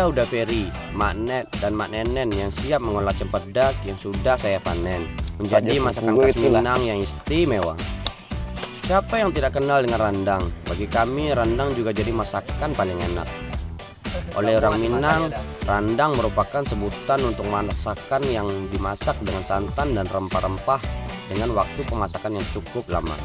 Udah Ferry, Mak Net, dan Mak Nenen yang siap mengolah cempedak yang sudah saya panen menjadi masakan khas Minang yang istimewa. Siapa yang tidak kenal dengan rendang? Bagi kami, rendang juga jadi masakan paling enak. Oleh orang Minang, rendang merupakan sebutan untuk masakan yang dimasak dengan santan dan rempah-rempah dengan waktu pemasakan yang cukup lama.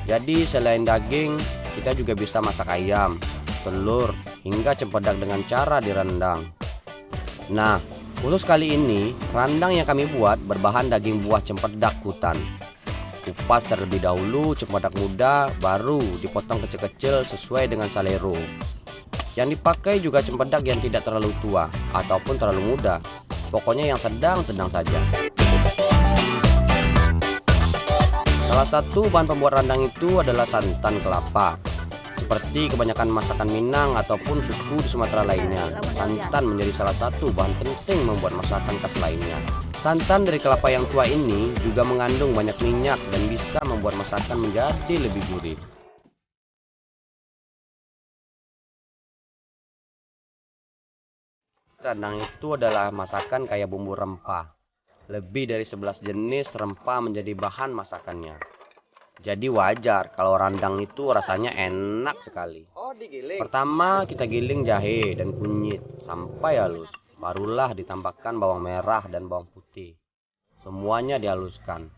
Jadi selain daging, kita juga bisa masak ayam, telur, hingga cempedak dengan cara direndang. Nah, khusus kali ini, rendang yang kami buat berbahan daging buah cempedak hutan. Kupas terlebih dahulu cempedak muda, baru dipotong kecil-kecil sesuai dengan selera. Yang dipakai juga cempedak yang tidak terlalu tua ataupun terlalu muda, pokoknya yang sedang-sedang saja. Salah satu bahan pembuat rendang itu adalah santan kelapa. Seperti kebanyakan masakan Minang ataupun suku di Sumatera lainnya, santan menjadi salah satu bahan penting membuat masakan khas lainnya. Santan dari kelapa yang tua ini juga mengandung banyak minyak dan bisa membuat masakan menjadi lebih gurih. Rendang itu adalah masakan kaya bumbu rempah. Lebih dari 11 jenis rempah menjadi bahan masakannya. Jadi wajar kalau rendang itu rasanya enak sekali. Pertama kita giling jahe dan kunyit sampai halus. Barulah ditambahkan bawang merah dan bawang putih. Semuanya dihaluskan.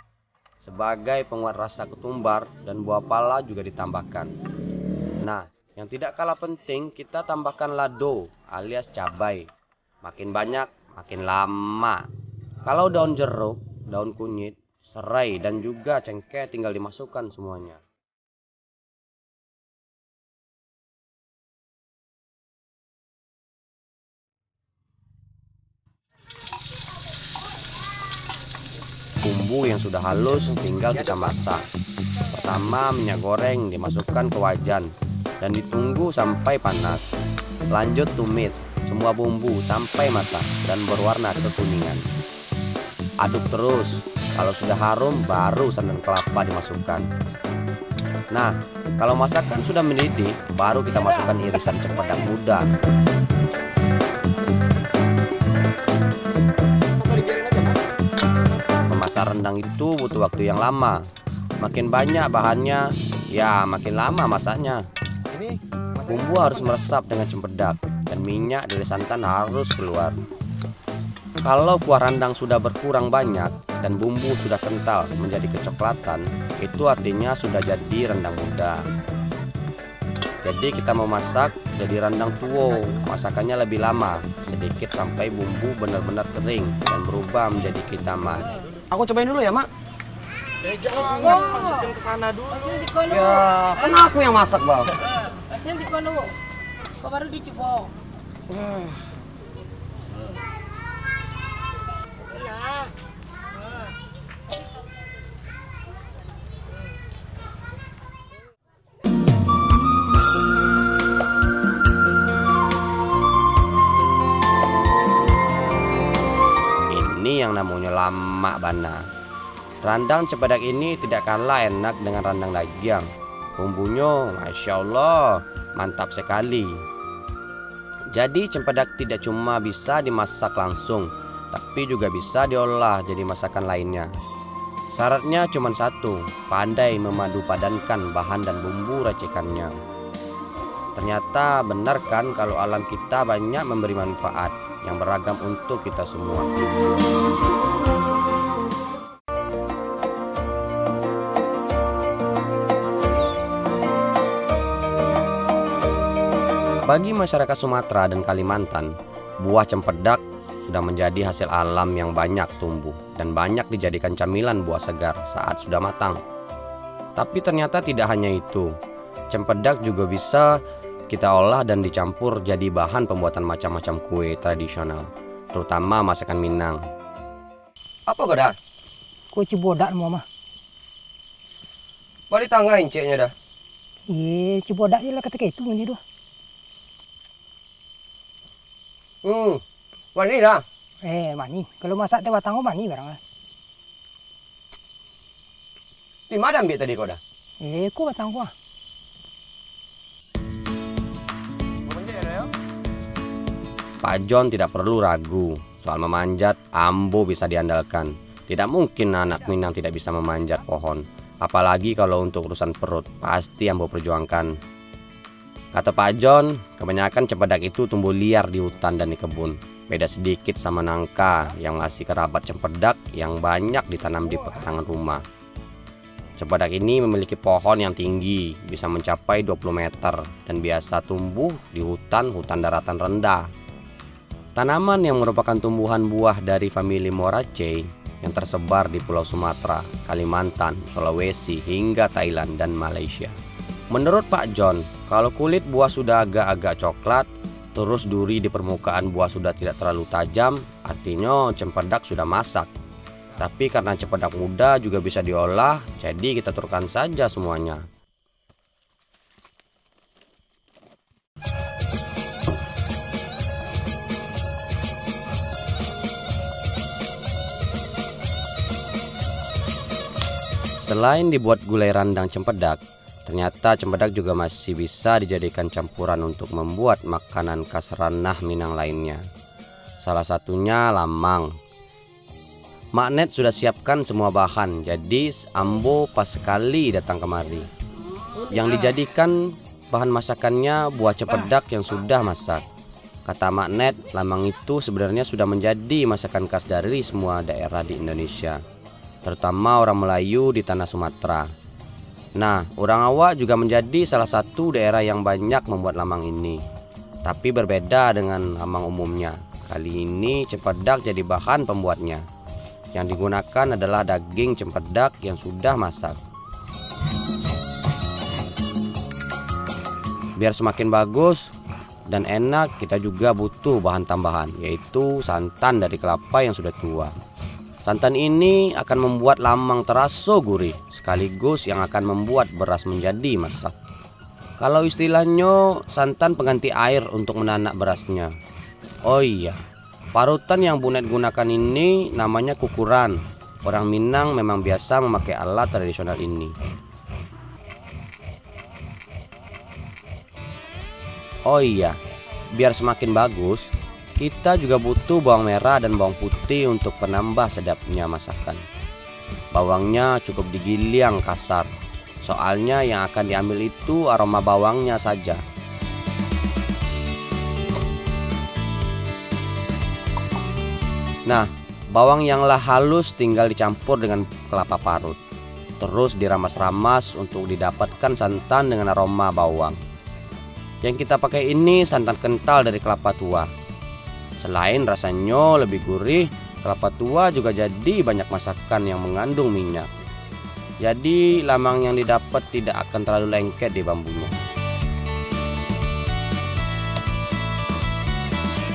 Sebagai penguat rasa ketumbar dan buah pala juga ditambahkan. Nah, yang tidak kalah penting kita tambahkan lado alias cabai. Makin banyak, makin lama. Kalau daun jeruk, daun kunyit, serai dan juga cengkeh tinggal dimasukkan semuanya. Bumbu yang sudah halus tinggal kita masak. Pertama minyak goreng dimasukkan ke wajan dan ditunggu sampai panas. Lanjut tumis semua bumbu sampai matang dan berwarna kekuningan. Aduk terus. Kalau sudah harum baru santan kelapa dimasukkan. Nah, kalau masakan sudah mendidih baru kita masukkan irisan cempedak muda. Memasak rendang itu butuh waktu yang lama. Makin banyak bahannya, ya makin lama masaknya. Bumbu harus meresap dengan cempedak dan minyak dari santan harus keluar. Kalau kuah rendang sudah berkurang banyak dan bumbu sudah kental menjadi kecoklatan, itu artinya sudah jadi rendang muda. Jadi kita mau masak jadi rendang tuwo, masakannya lebih lama, sedikit sampai bumbu benar-benar kering dan berubah menjadi kehitaman. Aku cobain dulu ya, Mak. Jangan masukin ke sana dulu. Ya, kan aku yang masak, Bang. Kasihan si kono. Kau baru dicoba. Ini yang namanya lama bana. Rendang cempedak ini tidak kalah enak dengan rendang daging. Bumbunya Masya Allah mantap sekali. Jadi cempedak tidak cuma bisa dimasak langsung, tapi juga bisa diolah jadi masakan lainnya. Syaratnya cuma satu, pandai memadu padankan bahan dan bumbu racikannya. Ternyata benar kan kalau alam kita banyak memberi manfaat yang beragam untuk kita semua. Bagi masyarakat Sumatera dan Kalimantan, buah cempedak sudah menjadi hasil alam yang banyak tumbuh dan banyak dijadikan camilan buah segar saat sudah matang. Tapi ternyata tidak hanya itu, cempedak juga bisa kita olah dan dicampur jadi bahan pembuatan macam-macam kue tradisional, terutama masakan Minang. Apa goda? Kue cibodak mau mah. Bari tangga inceknya dah. Iya, cibodak lah ketika itu menjadi dua. Mani dah. Mani. Kalau masak teh batang mani barang lah. Di mana ambil tadi kau dah? Ku batang ku ah. Pak John tidak perlu ragu. Soal memanjat, Ambo bisa diandalkan. Tidak mungkin anak Minang tidak bisa memanjat pohon. Apalagi kalau untuk urusan perut, pasti Ambo perjuangkan. Kata Pak John, kebanyakan cempedak itu tumbuh liar di hutan dan di kebun. Beda sedikit sama nangka yang masih kerabat cempedak yang banyak ditanam di pekarangan rumah. Cempedak ini memiliki pohon yang tinggi, bisa mencapai 20 meter dan biasa tumbuh di hutan daratan rendah. Tanaman yang merupakan tumbuhan buah dari famili Moraceae yang tersebar di Pulau Sumatera, Kalimantan, Sulawesi, hingga Thailand dan Malaysia. Menurut Pak John, kalau kulit buah sudah agak-agak coklat, terus duri di permukaan buah sudah tidak terlalu tajam, artinya cempedak sudah masak. Tapi karena cempedak muda juga bisa diolah, jadi kita turunkan saja semuanya. Selain dibuat gulai randang cempedak, ternyata cempedak juga masih bisa dijadikan campuran untuk membuat makanan khas ranah Minang lainnya. Salah satunya lamang. Mak Net sudah siapkan semua bahan, jadi Ambo pas sekali datang kemari. Yang dijadikan bahan masakannya buah cempedak yang sudah masak. Kata Mak Net, lamang itu sebenarnya sudah menjadi masakan khas dari semua daerah di Indonesia, terutama orang Melayu di tanah Sumatera. Nah, orang Awak juga menjadi salah satu daerah yang banyak membuat lamang ini. Tapi berbeda dengan lamang umumnya. Kali ini cempedak jadi bahan pembuatnya. Yang digunakan adalah daging cempedak yang sudah masak. Biar semakin bagus dan enak, kita juga butuh bahan tambahan, yaitu santan dari kelapa yang sudah tua. Santan ini akan membuat lamang terasa gurih, sekaligus yang akan membuat beras menjadi masak. Kalau istilahnya, santan pengganti air untuk menanak berasnya. Oh iya, parutan yang Bu Net gunakan ini namanya kukuran. Orang Minang memang biasa memakai alat tradisional ini. Oh iya, biar semakin bagus, kita juga butuh bawang merah dan bawang putih untuk penambah sedapnya masakan. Bawangnya cukup digiling kasar, soalnya yang akan diambil itu aroma bawangnya saja. Nah, bawang yang lah halus tinggal dicampur dengan kelapa parut. Terus diramas-ramas untuk didapatkan santan dengan aroma bawang. Yang kita pakai ini santan kental dari kelapa tua. Selain rasanya lebih gurih, kelapa tua juga jadi banyak masakan yang mengandung minyak. Jadi lamang yang didapat tidak akan terlalu lengket di bambunya.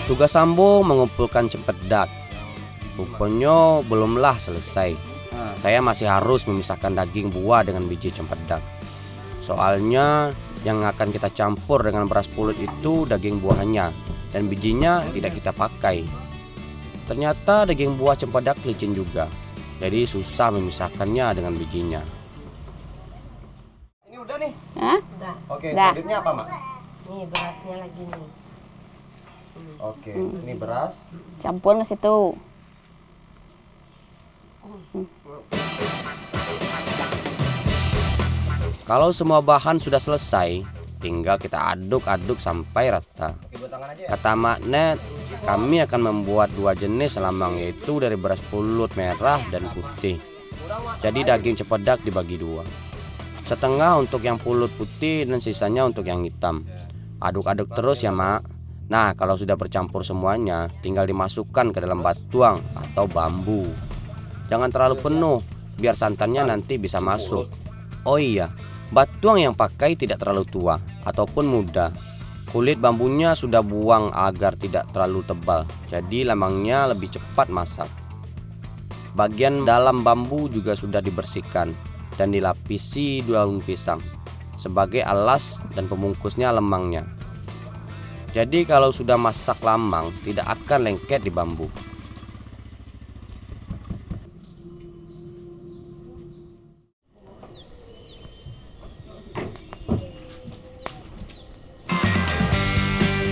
Tugas Ambo mengumpulkan cempedak. Rupanya belumlah selesai. Saya masih harus memisahkan daging buah dengan biji cempedak. Soalnya yang akan kita campur dengan beras pulut itu daging buahnya, dan bijinya tidak kita pakai. Ternyata daging buah cempedak licin juga, jadi susah memisahkannya dengan bijinya. Ini udah nih. Hah? Udah. Oke, Dah. selanjutnya apa, Mak? Nih berasnya lagi nih. Oke, ini beras. Campur ke situ. Kalau semua bahan sudah selesai, tinggal kita aduk-aduk sampai rata. Oke, buat tangan aja ya. Kata Mak Net, kami akan membuat dua jenis lamang, yaitu dari beras pulut merah dan putih. Jadi daging cempedak dibagi dua. Setengah untuk yang pulut putih dan sisanya untuk yang hitam. Aduk-aduk terus ya, Mak. Nah, kalau sudah bercampur semuanya, tinggal dimasukkan ke dalam batuang atau bambu. Jangan terlalu penuh, biar santannya nanti bisa masuk. Oh iya, batuang yang pakai tidak terlalu tua ataupun muda. Kulit bambunya sudah buang agar tidak terlalu tebal, jadi lamangnya lebih cepat masak. Bagian dalam bambu juga sudah dibersihkan dan dilapisi daun pisang sebagai alas dan pembungkusnya lemangnya. Jadi kalau sudah masak lamang tidak akan lengket di bambu.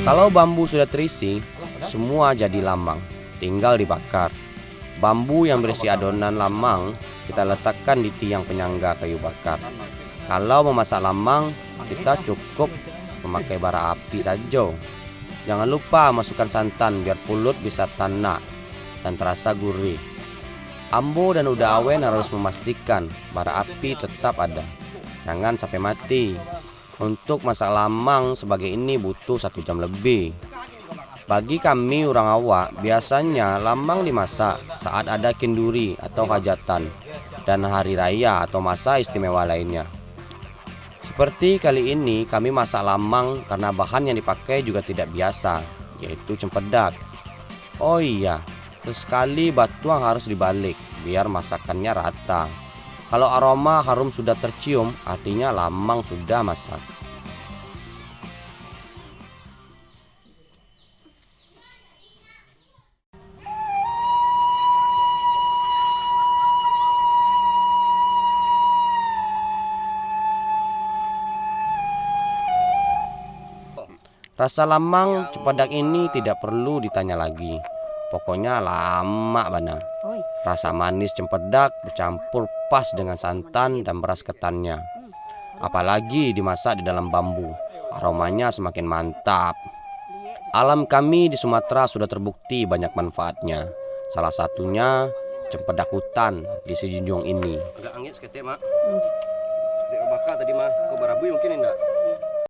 Kalau bambu sudah terisi, semua jadi lamang, tinggal dibakar. Bambu yang berisi adonan lamang kita letakkan di tiang penyangga kayu bakar. Kalau memasak lamang, kita cukup memakai bara api saja. Jangan lupa masukkan santan biar pulut bisa tanak dan terasa gurih. Ambo dan Uda Awen harus memastikan bara api tetap ada, jangan sampai mati. Untuk masak lamang sebagai ini butuh 1 jam lebih. Bagi kami orang awak, biasanya lamang dimasak saat ada kenduri atau hajatan dan hari raya atau masa istimewa lainnya. Seperti kali ini kami masak lamang karena bahan yang dipakai juga tidak biasa, yaitu cempedak. Oh iya, sesekali batuang harus dibalik biar masakannya rata. Kalau aroma harum sudah tercium, artinya lamang sudah masak. Rasa lamang cempedak ini tidak perlu ditanya lagi. Pokoknya lama bana. Rasa manis cempedak bercampur pas dengan santan dan beras ketannya. Apalagi dimasak di dalam bambu, aromanya semakin mantap. Alam kami di Sumatera sudah terbukti banyak manfaatnya. Salah satunya cempedak hutan di Sejunjung ini. Agak angin seketik, Mak. Dek bakar tadi, Mak. Kau barabu mungkin enggak?